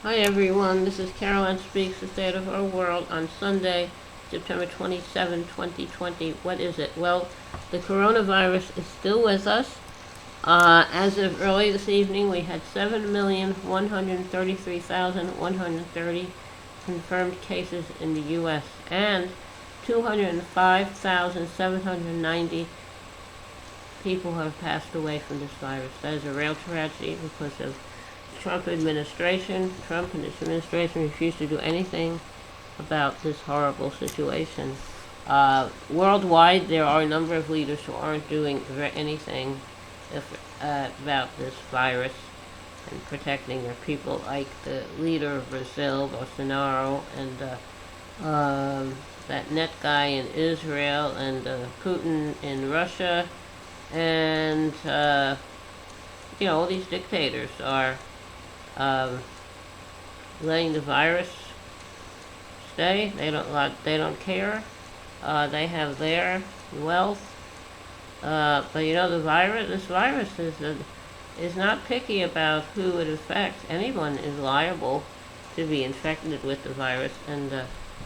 Hi everyone, this is Caroline Speaks, the state of our world on Sunday, September 27, 2020. What is it? Well, the coronavirus is still with us. As of early this evening, we had 7,133,130 confirmed cases in the U.S. and 205,790 people have passed away from this virus. That is a real tragedy because of Trump and his administration refused to do anything about this horrible situation. Worldwide, there are a number of leaders who aren't doing anything about this virus and protecting their people, like the leader of Brazil, Bolsonaro, and that net guy in Israel, and Putin in Russia, and all these dictators are um, letting the virus stay. They don't care. They have their wealth. But this virus is not picky about who it affects. Anyone is liable to be infected with the virus and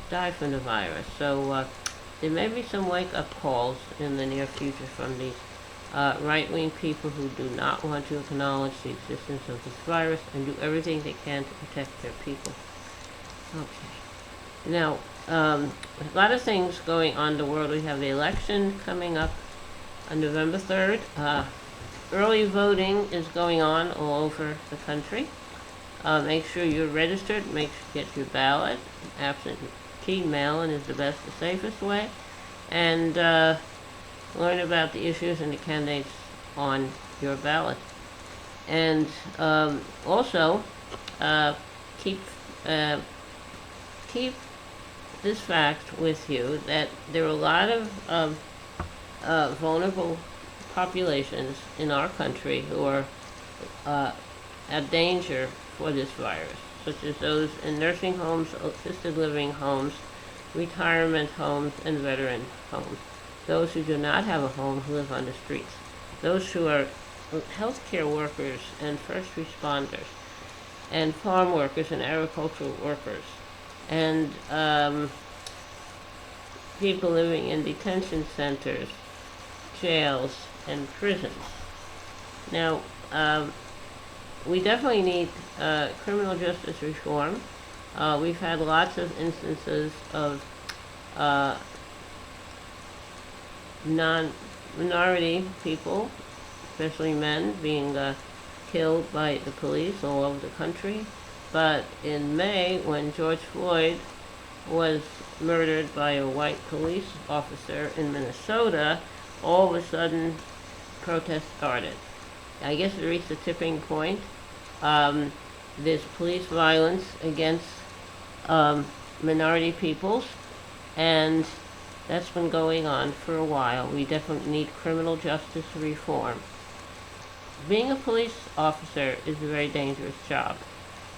die from the virus. So there may be some wake-up calls in the near future from these right-wing people who do not want to acknowledge the existence of this virus and do everything they can to protect their people. Okay. Now, a lot of things going on in the world. We have the election coming up on November 3rd. Early voting is going on all over the country. Make sure you're registered. Make sure you get your ballot. Absentee mail-in is the best, the safest way. And learn about the issues and the candidates on your ballot. And also keep keep this fact with you that there are a lot of vulnerable populations in our country who are at danger for this virus, such as those in nursing homes, assisted living homes, retirement homes, and veteran homes. Those who do not have a home who live on the streets. Those who are healthcare workers and first responders, and farm workers and agricultural workers, and people living in detention centers, jails, and prisons. Now, we definitely need criminal justice reform. We've had lots of instances of minority people, especially men, being killed by the police all over the country. But in May, when George Floyd was murdered by a white police officer in Minnesota, all of a sudden protests started. I guess it reached a tipping point. There's police violence against minority peoples, and that's been going on for a while. We definitely need criminal justice reform. Being a police officer is a very dangerous job,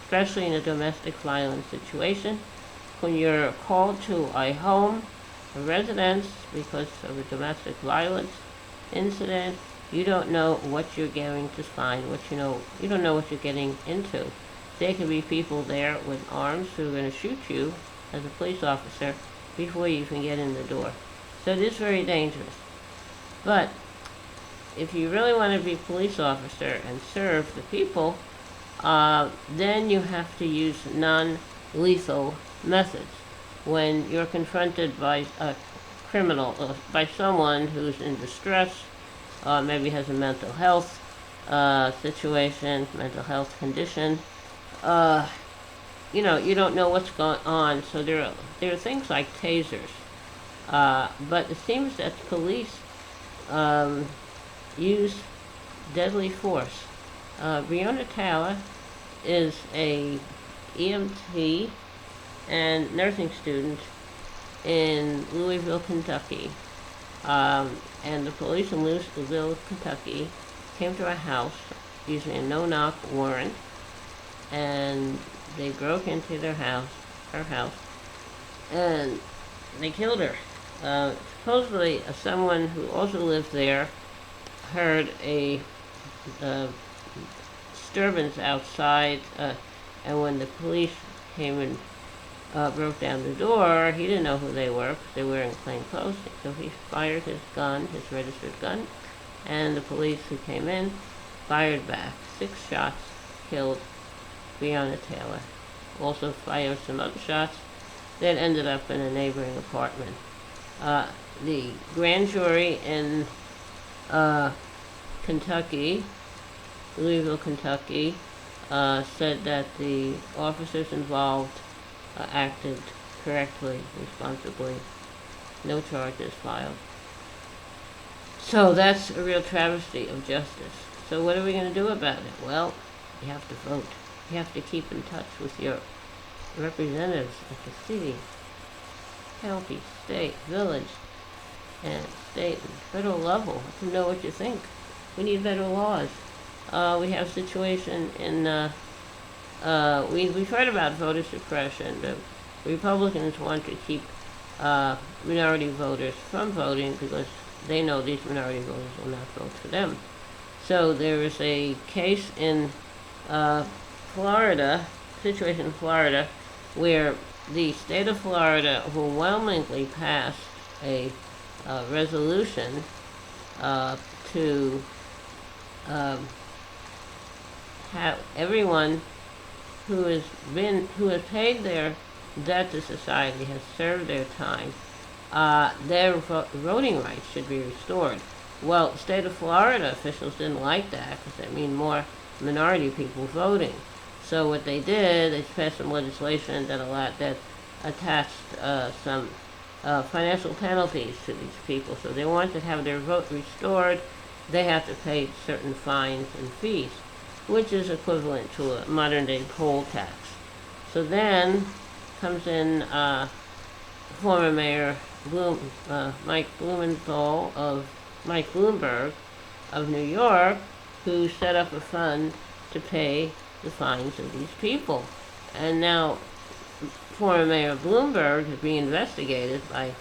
especially in a domestic violence situation. When you're called to a home, a residence, because of a domestic violence incident, you don't know what you're going to find, you don't know what you're getting into. There could be people there with arms who are going to shoot you as a police officer before you even get in the door. So it is very dangerous. But if you really want to be a police officer and serve the people, then you have to use non-lethal methods. When you're confronted by a criminal, by someone who's in distress, maybe has a mental health situation, mental health condition, you don't know what's going on. So there are things like tasers. But it seems that police use deadly force. Breonna Taylor is a EMT and nursing student in Louisville, Kentucky. And the police in Louisville, Kentucky came to her house using a no-knock warrant, and they broke into her house, and they killed her. Supposedly, someone who also lived there heard a disturbance outside And when the police came and broke down the door, he didn't know who they were because they were wearing plain clothes. So he fired his gun, his registered gun, and the police who came in fired back. 6 shots, killed Breonna Taylor. Also fired some other shots that ended up in a neighboring apartment. The grand jury in Kentucky, Louisville, Kentucky, said that the officers involved acted correctly, responsibly. No charges filed. So that's a real travesty of justice. So what are we going to do about it? Well, you have to vote. You have to keep in touch with your representatives at the city, county, state, village, and state and federal level to know what you think. We need better laws. We have a situation in, we've heard about voter suppression. The Republicans want to keep minority voters from voting because they know these minority voters will not vote for them. So there is a case in Florida, situation in Florida, where the state of Florida overwhelmingly passed a resolution to have everyone who has paid their debt to society, has served their time, their voting rights should be restored. Well, the state of Florida officials didn't like that because that mean more minority people voting. So what they did, they passed some legislation that attached some financial penalties to these people. So they want to have their vote restored. They have to pay certain fines and fees, which is equivalent to a modern-day poll tax. So then comes in former Mayor Mike Bloomberg of New York, who set up a fund to pay the fines of these people. And now former Mayor Bloomberg is being investigated by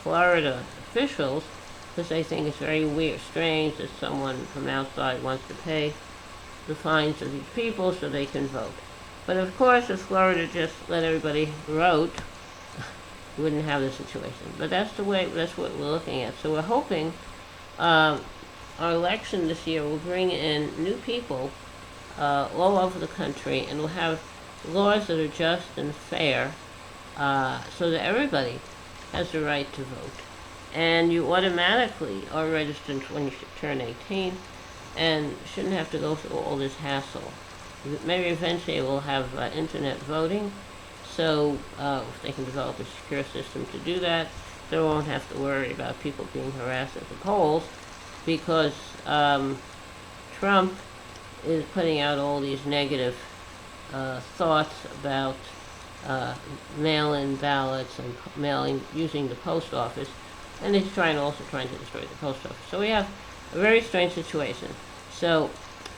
Florida officials because they think it's very weird, strange that someone from outside wants to pay the fines of these people so they can vote. But of course, if Florida just let everybody vote, we wouldn't have this situation. But that's what we're looking at. So we're hoping our election this year will bring in new people all over the country, and we'll have laws that are just and fair so that everybody has the right to vote. And you automatically are registered when you turn 18 and shouldn't have to go through all this hassle. Maybe eventually we'll have internet voting, so if they can develop a secure system to do that, they won't have to worry about people being harassed at the polls, because Trump is putting out all these negative thoughts about mail-in ballots and using the post office, and he's also trying to destroy the post office. So we have a very strange situation. So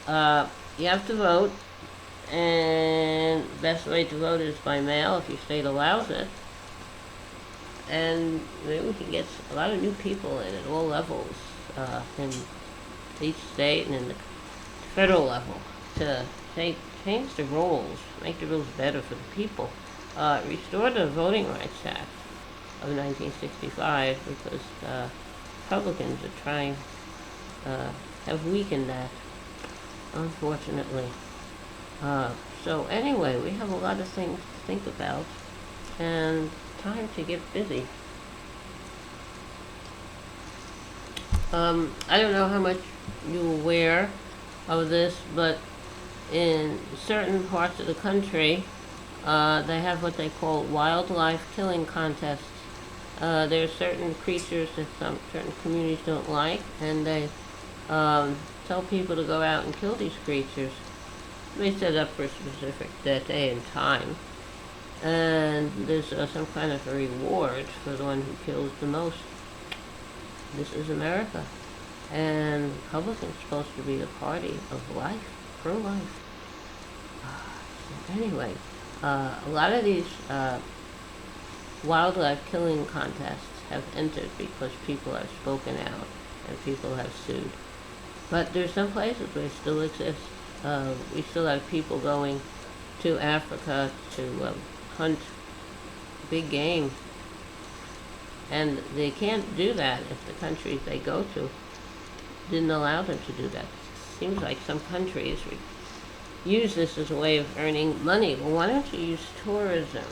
you have to vote, and the best way to vote is by mail if your state allows it. And maybe we can get a lot of new people in at all levels in each state and in the federal level to change the rules, make the rules better for the people, restore the Voting Rights Act of 1965, because Republicans are trying, have weakened that, unfortunately. So anyway, we have a lot of things to think about, and time to get busy. I don't know how much you're aware of this, but in certain parts of the country, they have what they call wildlife killing contests. There are certain creatures that certain communities don't like, and they tell people to go out and kill these creatures. They set up for a specific day and time, and there's some kind of a reward for the one who kills the most. This is America, and Republicans are supposed to be the party of life, pro-life. So anyway, a lot of these wildlife killing contests have entered because people have spoken out and people have sued. But there's some places where it still exists. We still have people going to Africa to hunt big game. And they can't do that if the countries they go to didn't allow them to do that. Seems like some countries would use this as a way of earning money. Well, why don't you use tourism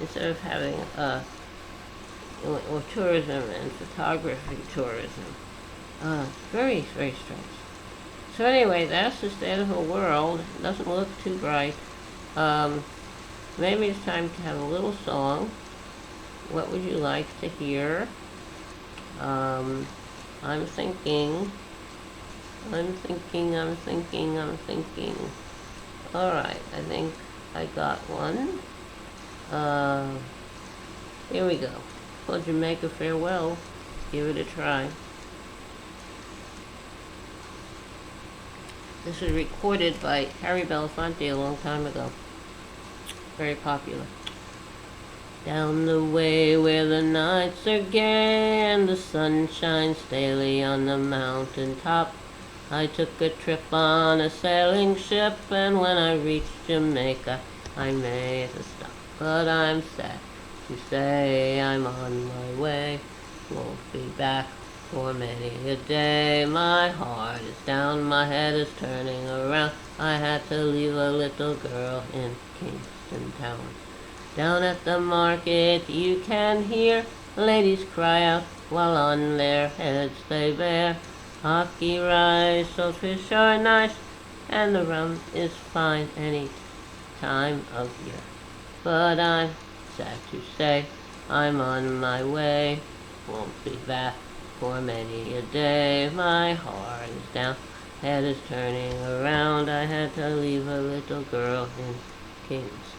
instead of having or tourism and photography tourism? Very, very strange. So anyway, that's the state of the world. It doesn't look too bright. Maybe it's time to have a little song. What would you like to hear? I'm thinking. Alright, I think I got one. Here we go. Called Jamaica Farewell. Give it a try. This was recorded by Harry Belafonte a long time ago. Very popular. Down the way where the nights are gay and the sun shines daily on the mountain top, I took a trip on a sailing ship, and when I reached Jamaica, I made a stop. But I'm sad to say I'm on my way, won't be back for many a day. My heart is down, my head is turning around. I had to leave a little girl in Kingston Town. Down at the market you can hear ladies cry out while on their heads they bear hockey rice, saltfish are nice, and the rum is fine any time of year. But I'm sad to say I'm on my way, won't be back for many a day. My heart is down, head is turning around. I had to leave a little girl in Kingston.